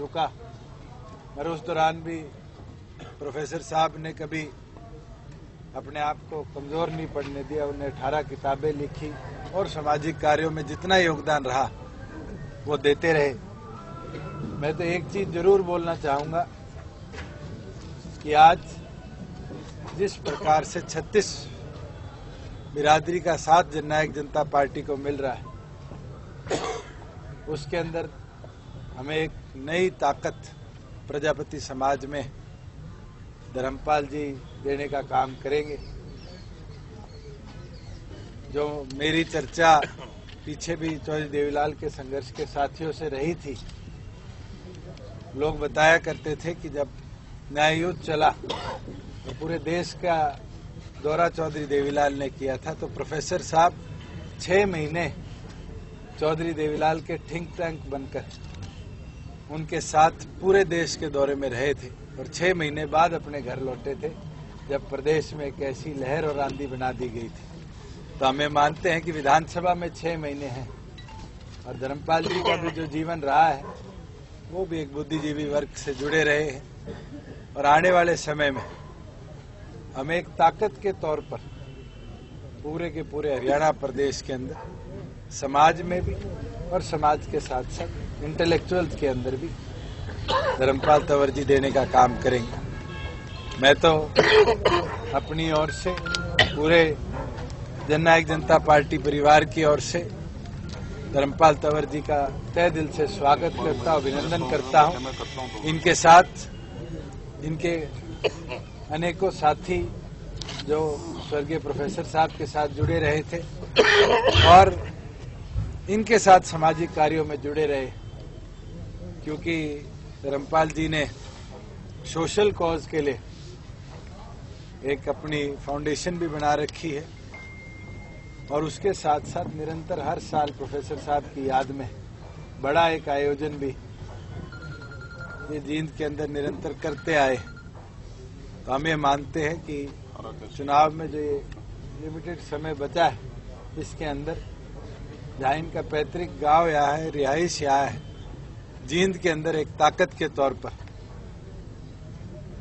रुका, और उस दौरान भी प्रोफेसर साहब ने कभी अपने आप को कमजोर नहीं पड़ने दिया। उन्हें 18 किताबें लिखी और सामाजिक कार्यों में जितना योगदान रहा वो देते रहे। मैं तो एक चीज जरूर बोलना चाहूंगा कि आज जिस प्रकार से 36 बिरादरी का साथ जननायक जनता पार्टी को मिल रहा है, उसके अंदर हमें एक नई ताकत प्रजापति समाज में धर्मपाल जी देने का काम करेंगे। जो मेरी चर्चा पीछे भी चौधरी देवीलाल के संघर्ष के साथियों से रही थी, लोग बताया करते थे कि जब न्याय युद्ध चला तो पूरे देश का दौरा चौधरी देवीलाल ने किया था, तो प्रोफेसर साहब 6 महीने चौधरी देवीलाल के थिंक टैंक बनकर उनके साथ पूरे देश के दौरे में रहे थे और 6 महीने बाद अपने घर लौटे थे, जब प्रदेश में एक ऐसी लहर और आंधी बना दी गई थी। तो हमें मानते हैं कि विधानसभा में 6 महीने हैं और धर्मपाल जी का भी जो जीवन रहा है वो भी एक बुद्धिजीवी वर्ग से जुड़े रहे हैं और आने वाले समय में हमें एक ताकत के तौर पर पूरे के पूरे हरियाणा प्रदेश के अंदर समाज में भी और समाज के साथ साथ इंटेलेक्चुअल्स के अंदर भी धर्मपाल तंवर जी देने का काम करेंगे। मैं तो अपनी ओर से पूरे जननायक जनता पार्टी परिवार की ओर से धर्मपाल तंवर जी का तहे दिल से स्वागत करता हूं, अभिनंदन करता हूं। इनके साथ इनके अनेकों साथी जो स्वर्गीय प्रोफेसर साहब के साथ जुड़े रहे थे और इनके साथ सामाजिक कार्यों में जुड़े रहे, क्योंकि धर्मपाल जी ने सोशल कॉज के लिए एक अपनी फाउंडेशन भी बना रखी है और उसके साथ साथ निरंतर हर साल प्रोफेसर साहब की याद में बड़ा एक आयोजन भी ये जींद के अंदर निरंतर करते आए। तो हम ये मानते हैं कि चुनाव में जो ये लिमिटेड समय बचा है, इसके अंदर जहाँ इनका पैतृक गांव यहाँ है, रिहाइश यहाँ है, जींद के अंदर एक ताकत के तौर पर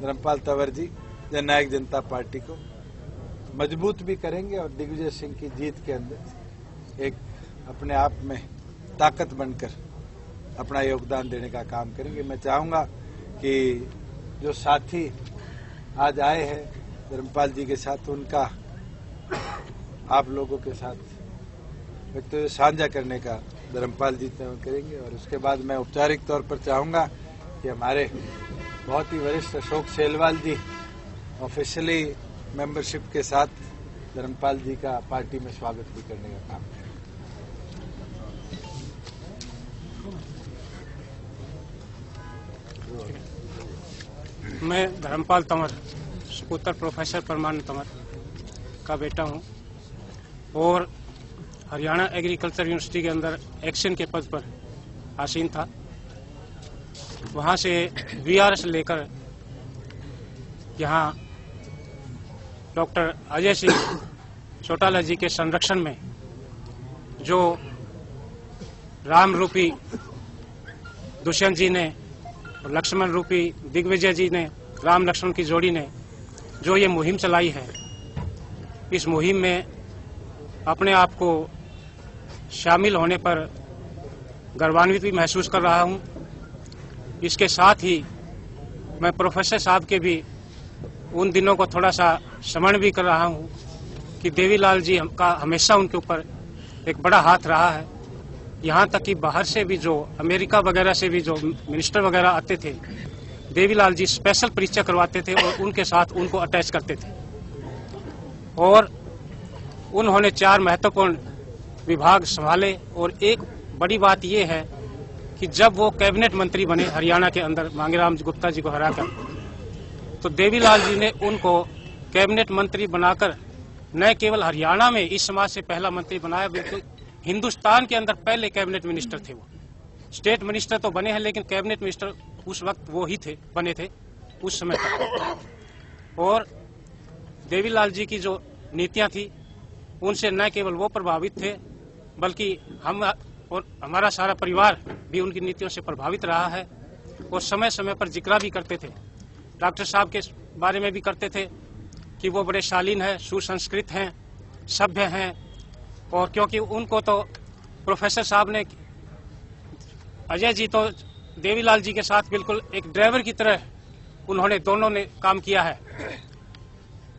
धर्मपाल तंवर जी जननायक जनता पार्टी को मजबूत भी करेंगे और दिग्विजय सिंह की जीत के अंदर एक अपने आप में ताकत बनकर अपना योगदान देने का काम करेंगे। मैं चाहूंगा कि जो साथी आज आए हैं धर्मपाल जी के साथ, उनका आप लोगों के साथ व्यक्तिगत साझा करने का धर्मपाल जी करेंगे और उसके बाद मैं औपचारिक तौर पर चाहूंगा कि हमारे बहुत ही वरिष्ठ अशोक सेलवाल जी ऑफिशियली मेंबरशिप के साथ धर्मपाल जी का पार्टी में स्वागत भी करने का काम करें। मैं धर्मपाल तंवर, सुपुत्र प्रोफेसर परमानंद तंवर का बेटा हूं और हरियाणा एग्रीकल्चर यूनिवर्सिटी के अंदर एक्शन के पद पर आसीन था। वहां से वीआरएस लेकर यहां डॉक्टर अजय सिंह चौटाला जी के संरक्षण में जो राम रूपी दुष्यंत जी ने और लक्ष्मण रूपी दिग्विजय जी ने, राम लक्ष्मण की जोड़ी ने जो ये मुहिम चलाई है, इस मुहिम में अपने आप को शामिल होने पर गर्वान्वित भी महसूस कर रहा हूं। इसके साथ ही मैं प्रोफेसर साहब के भी उन दिनों को थोड़ा सा स्मरण भी कर रहा हूं कि देवीलाल जी का हमेशा उनके ऊपर एक बड़ा हाथ रहा है। यहाँ तक कि बाहर से भी जो अमेरिका वगैरह से भी जो मिनिस्टर वगैरह आते थे, देवीलाल जी स्पेशल परिचय करवाते थे और उनके साथ उनको अटैच करते थे। और उन्होंने 4 महत्वपूर्ण विभाग संभाले और एक बड़ी बात यह है कि जब वो कैबिनेट मंत्री बने हरियाणा के अंदर मांगेराम गुप्ता जी को हराकर, तो देवीलाल जी ने उनको कैबिनेट मंत्री बनाकर न केवल हरियाणा में इस समाज से पहला मंत्री बनाया, बल्कि हिंदुस्तान के अंदर पहले कैबिनेट मिनिस्टर थे। वो स्टेट मिनिस्टर तो बने हैं लेकिन कैबिनेट मिनिस्टर उस वक्त वो ही थे, बने थे उस समय तक। और देवीलाल जी की जो नीतियां थी उनसे न केवल वो प्रभावित थे बल्कि हम और हमारा सारा परिवार भी उनकी नीतियों से प्रभावित रहा है। और समय समय पर जिक्र भी करते थे। डॉक्टर साहब के बारे में भी करते थे कि वो बड़े शालीन हैं, सुसंस्कृत हैं, सभ्य हैं। और क्योंकि उनको तो प्रोफेसर साहब ने, अजय जी तो देवीलाल जी के साथ बिल्कुल एक ड्राइवर की तरह उन्होंने दोनों ने काम किया है,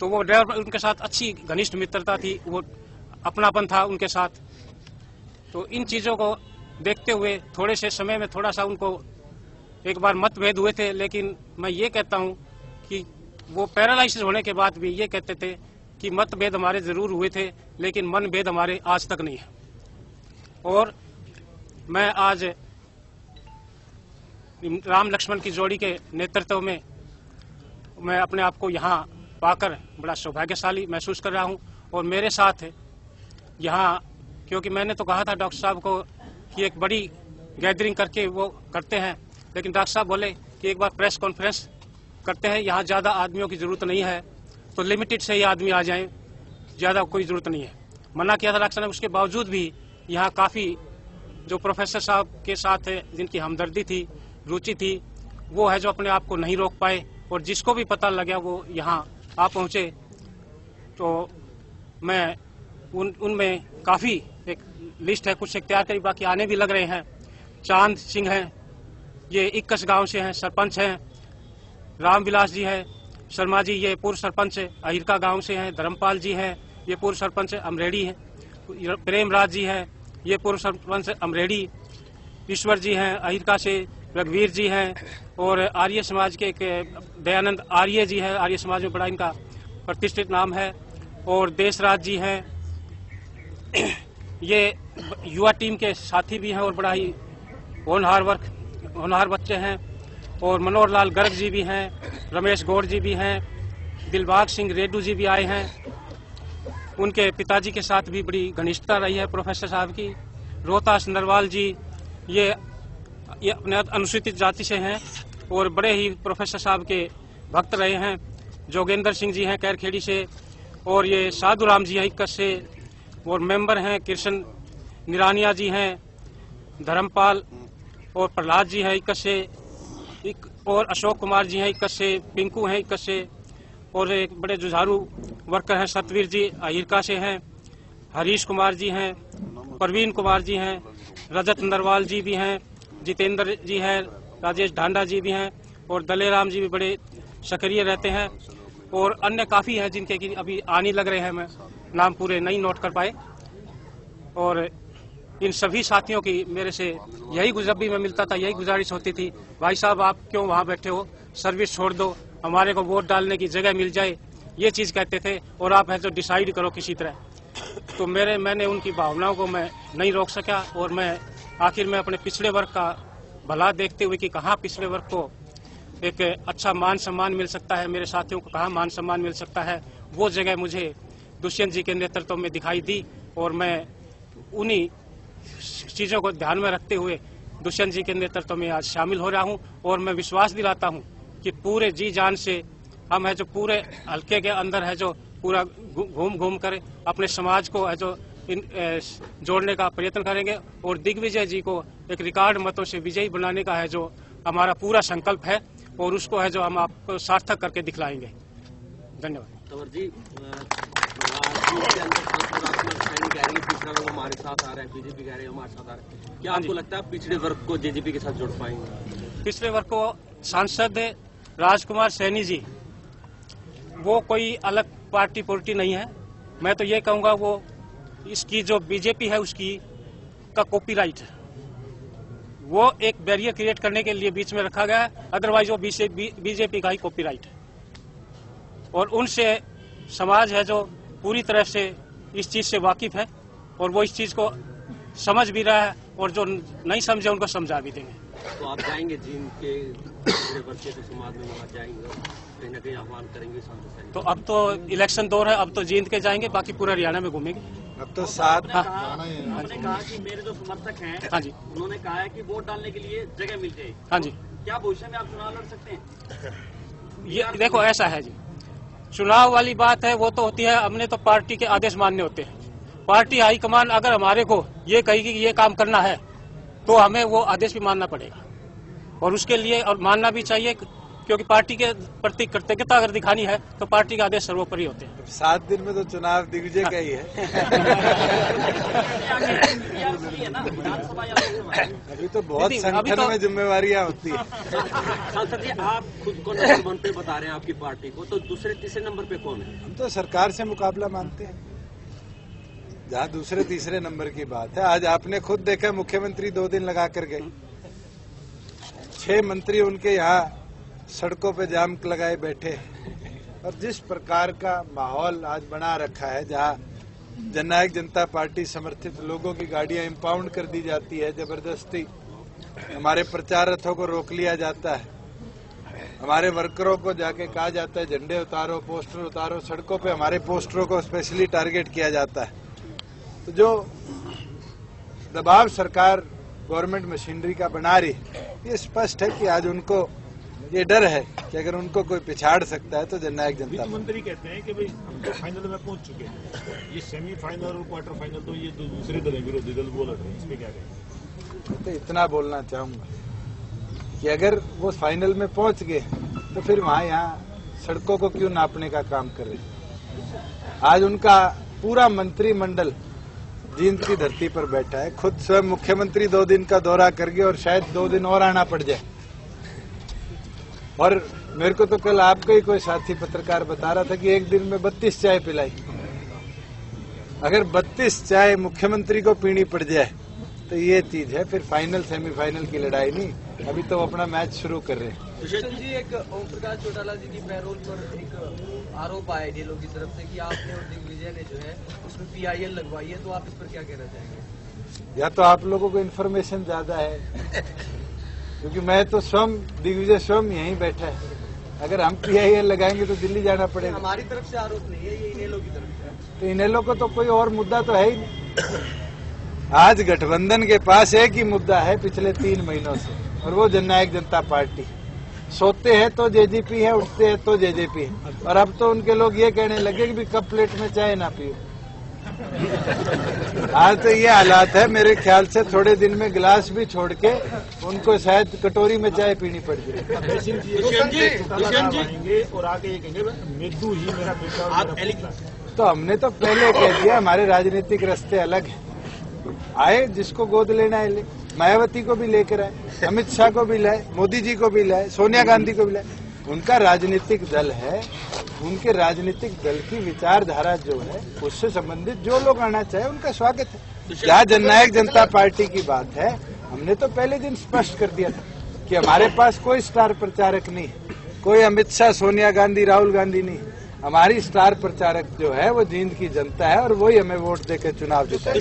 तो वो ड्राइवर उनके साथ अच्छी घनिष्ठ मित्रता थी, वो अपनापन था उनके साथ। तो इन चीजों को देखते हुए थोड़े से समय में थोड़ा सा उनको एक बार मतभेद हुए थे, लेकिन मैं ये कहता हूं कि वो पैरालाइसिस होने के बाद भी ये कहते थे कि मतभेद हमारे जरूर हुए थे, लेकिन मनभेद हमारे आज तक नहीं है। और मैं आज राम लक्ष्मण की जोड़ी के नेतृत्व में मैं अपने आप को यहाँ पाकर बड़ा सौभाग्यशाली महसूस कर रहा हूँ। और मेरे साथ यहाँ, क्योंकि मैंने तो कहा था डॉक्टर साहब को कि एक बड़ी गैदरिंग करके वो करते हैं, लेकिन डॉक्टर साहब बोले कि एक बार प्रेस कॉन्फ्रेंस करते हैं, यहाँ ज्यादा आदमियों की जरूरत नहीं है, तो लिमिटेड से ही आदमी आ जाएं, ज्यादा कोई जरूरत नहीं है। मना किया था डॉक्टर साहब ने, उसके बावजूद भी यहाँ काफी जो प्रोफेसर साहब के साथ जिनकी हमदर्दी थी, रुचि थी, वो है जो अपने आप को नहीं रोक पाए, और जिसको भी पता लगा वो यहाँ आ पहुंचे। तो मैं उनमें काफी एक लिस्ट है, कुछ तैयार करी, बाकी आने भी लग रहे हैं। चांद सिंह हैं, ये 21 गांव से हैं, सरपंच हैं। रामविलास जी है, शर्मा जी ये पूर्व सरपंच अहिरका गांव से हैं। धर्मपाल जी हैं, ये पूर्व सरपंच अमरेडी है। प्रेमराज जी हैं, ये पूर्व सरपंच अमरेडी। ईश्वर जी हैं अहिरका से। रघुवीर जी हैं, और आर्य समाज के एक दयानंद आर्य जी हैं, आर्य समाज में बड़ा इनका प्रतिष्ठित नाम है। और देशराज जी हैं, ये युवा टीम के साथी भी हैं और बड़ा ही होनहार बच्चे हैं। और मनोहर लाल गर्ग जी भी हैं, रमेश गौड़ जी भी हैं, दिलबाग सिंह रेड्डू जी भी आए हैं। उनके पिताजी के साथ भी बड़ी घनिष्ठता रही है प्रोफेसर साहब की। रोहतास नरवाल जी ये अपने अनुसूचित जाति से हैं और बड़े ही प्रोफेसर साहब के भक्त रहे हैं। जोगेंद्र सिंह जी हैं कैरखेड़ी से, और ये साधुराम जी हैं इक्कस से, और मेंबर हैं कृष्ण निरानिया जी हैं, धर्मपाल और प्रहलाद जी हैं इक्कस से, और अशोक कुमार जी हैं इक्कस से, पिंकू हैं इक्कस से, और एक बड़े जुझारू वर्कर हैं सतवीर जी अहिरका से हैं, हरीश कुमार जी हैं, प्रवीण कुमार जी हैं, रजत नरवाल जी भी हैं, जितेंद्र जी हैं, राजेश ढांडा जी भी हैं, और दलेराम जी भी बड़े सक्रिय रहते हैं। और अन्य काफी हैं जिनके कि अभी आने लग रहे हैं, मैं नाम पूरे नहीं नोट कर पाए। और इन सभी साथियों की मेरे से यही, जब भी मैं मिलता था यही गुजारिश होती थी, भाई साहब आप क्यों वहाँ बैठे हो, सर्विस छोड़ दो, हमारे को वोट डालने की जगह मिल जाए, ये चीज कहते थे, और आप है जो डिसाइड करो किसी तरह। तो मैंने उनकी भावनाओं को मैं नहीं रोक सका, और मैं आखिर में अपने पिछड़े वर्ग का भला देखते हुए कि कहाँ पिछड़े वर्ग को एक अच्छा मान सम्मान मिल सकता है, मेरे साथियों को कहाँ मान सम्मान मिल सकता है, वो जगह मुझे दुष्यंत जी के नेतृत्व में दिखाई दी। और मैं उन्हीं चीजों को ध्यान में रखते हुए दुष्यंत जी के नेतृत्व में आज शामिल हो रहा हूँ। और मैं विश्वास दिलाता हूँ कि पूरे जी जान से हम है जो पूरे हल्के के अंदर है जो पूरा घूम कर अपने समाज को है जो जोड़ने का प्रयत्न करेंगे, और दिग्विजय जी को एक रिकॉर्ड मतों से विजयी बनाने का है जो हमारा पूरा संकल्प है, और उसको है जो हम आपको सार्थक करके दिखलाएंगे। धन्यवाद। तंवर जी, हमारे साथ आ रहे हैं, बीजेपी कह रहे हैं हमारे साथ आ रहे हैं, क्या आपको लगता है पिछड़े वर्ग को जेजेपी के साथ जोड़ पाएंगे? पिछड़े वर्ग को सांसद राजकुमार सैनी जी, वो कोई अलग पार्टी नहीं है। मैं तो ये कहूँगा वो इसकी जो बीजेपी है उसकी का कॉपीराइट है, वो एक बैरियर क्रिएट करने के लिए बीच में रखा गया है, अदरवाइज वो बीजेपी का ही कॉपीराइट है। और उनसे समाज है जो पूरी तरह से इस चीज से वाकिफ है, और वो इस चीज को समझ भी रहा है, और जो नहीं समझे उनको समझा भी देंगे। तो आप जाएंगे जिनके बच्चे तो समाज में वहाँ जाएंगे, कहीं ना कहीं आह्वान करेंगे सांसद? तो अब तो इलेक्शन दौर है, अब तो जीत के जाएंगे, बाकी पूरा हरियाणा में घूमेंगे। अब तो साथ आपने कहा कि मेरे जो समर्थक हैं, हाँ जी, उन्होंने कहा है कि वोट डालने के लिए जगह मिल जाए। हाँ जी, क्या भविष्य में आप चुनाव लड़ सकते हैं? ये देखो ऐसा है जी, चुनाव वाली बात है वो तो होती है, हमने तो पार्टी के आदेश मानने होते हैं। पार्टी हाईकमान अगर हमारे को ये कहेगी कि ये काम करना है, तो हमें वो आदेश भी मानना पड़ेगा। और उसके लिए और मानना भी चाहिए, क्योंकि पार्टी के प्रति कृतज्ञता अगर दिखानी है तो पार्टी के आदेश सर्वोपरि होते हैं। 7 दिन में तो चुनाव दिग्विजय का ही है। अभी तो बहुत संगठन में जिम्मेवारियां होती है। सांसद जी, आप खुद को नंबर 1 पे बता रहे हैं आपकी पार्टी को, तो दूसरे तीसरे नंबर पे कौन है? हम तो सरकार से मुकाबला मानते हैं, जहाँ दूसरे तीसरे नंबर की बात है। आज आपने खुद देखा, मुख्यमंत्री 2 दिन लगा कर गए, 6 मंत्री उनके यहाँ सड़कों पे जाम लगाए बैठे, और जिस प्रकार का माहौल आज बना रखा है, जहाँ जननायक जनता पार्टी समर्थित लोगों की गाड़ियां इंपाउंड कर दी जाती है, जबरदस्ती हमारे प्रचार रथों को रोक लिया जाता है, हमारे वर्करों को जाके कहा जाता है झंडे उतारो, पोस्टर उतारो, सड़कों पे हमारे पोस्टरों को स्पेशली टारगेट किया जाता है। तो जो दबाव सरकार गवर्नमेंट मशीनरी का बना रही, ये स्पष्ट है कि आज उनको ये डर है कि अगर उनको कोई पिछाड़ सकता है तो जननायक जनता। मंत्री कहते हैं कि भाई हम तो फाइनल में पहुंच चुके हैं, ये सेमीफाइनल और क्वार्टर फाइनल तो ये दूसरे दल है, विरोधी दल वो लड़ रहे हैं, इसमें क्या कहें? तो इतना बोलना चाहूंगा कि अगर वो फाइनल में पहुंच गए तो फिर वहां यहाँ सड़कों को क्यों नापने का काम कर रहे? आज उनका पूरा मंत्रिमंडल जींद की धरती पर बैठा है, खुद स्वयं मुख्यमंत्री 2 दिन का दौरा कर गए और शायद 2 दिन और आना पड़ जाए। और मेरे को तो कल आपका ही कोई साथी पत्रकार बता रहा था कि एक दिन में 32 चाय पिलाई। अगर 32 चाय मुख्यमंत्री को पीनी पड़ जाए तो ये चीज है, फिर फाइनल सेमीफाइनल की लड़ाई नहीं, अभी तो अपना मैच शुरू कर रहे हैं। दुष्यंत जी, एक ओम प्रकाश चौटाला जी की पैरोल पर एक आरोप आया डीएलओ की तरफ से कि आपने और दिग्विजय ने जो है उसमें PIL लगवाई है, तो आप इस पर क्या कहना चाहेंगे? या तो आप लोगों को इन्फॉर्मेशन ज्यादा है, क्योंकि मैं तो स्वयं दिग्विजय स्वयं यहीं बैठा है। अगर हम PIL लगाएंगे तो दिल्ली जाना पड़ेगा। हमारी तरफ से आरोप नहीं है, ये इनेलो की तरफ से है। तो इनेलो को तो कोई और मुद्दा तो है ही नहीं। आज गठबंधन के पास एक ही मुद्दा है पिछले 3 महीनों से, और वो जननायक जनता पार्टी। सोते हैं तो JGP है, उठते हैं तो JJP है, और अब तो उनके लोग ये कहने लगे कि भी कप प्लेट में चाय ना पियो। आज तो ये हालात है, मेरे ख्याल से थोड़े दिन में गिलास भी छोड़ के उनको शायद कटोरी में चाय पीनी पड़ जाए। और आगे ये कहेंगे मेदू ही मेरा बेटा। तो हमने तो पहले कह दिया, हमारे राजनीतिक रास्ते अलग हैं। आए जिसको गोद लेना है ले, मायावती को भी लेकर आए, अमित शाह को भी लाए, मोदी जी को भी लाए, सोनिया गांधी को भी लाए। उनका राजनीतिक दल है, उनके राजनीतिक दल की विचारधारा जो है उससे संबंधित जो लोग आना चाहे उनका स्वागत है। क्या जननायक जनता पार्टी की बात है, हमने तो पहले दिन स्पष्ट कर दिया था कि हमारे पास कोई स्टार प्रचारक नहीं है, कोई अमित शाह, सोनिया गांधी, राहुल गांधी नहीं। हमारी स्टार प्रचारक जो है वो जींद की जनता है, और वही हमें वोट देकर चुनाव जिताएगी।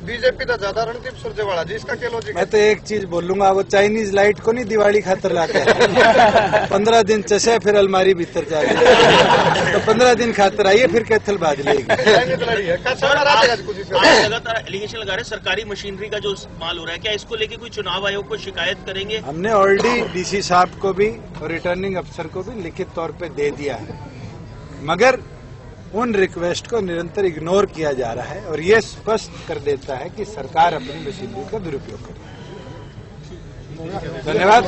बीजेपी का ज्यादा रणदीप सुरजेवाला जी, इसका क्या लॉजिक? मैं तो एक चीज बोलूंगा, वो चाइनीज लाइट को नहीं दिवाली खातर लाते हैं। 15 दिन चसे फिर अलमारी भीतर जा गई, तो 15 दिन खातर आइए फिर कैथल बाज लेगी। लगातार एलिगेशन लगा रहे सरकारी मशीनरी का जो इस्तेमाल हो रहा है, क्या इसको लेके कोई चुनाव आयोग को शिकायत करेंगे? हमने ऑलरेडी DC साहब को भी और रिटर्निंग अफसर को भी लिखित तौर पे दे दिया है, मगर उन रिक्वेस्ट को निरंतर इग्नोर किया जा रहा है, और ये स्पष्ट कर देता है कि सरकार अपनी मशीनरी का दुरुपयोग कर रही है। धन्यवाद।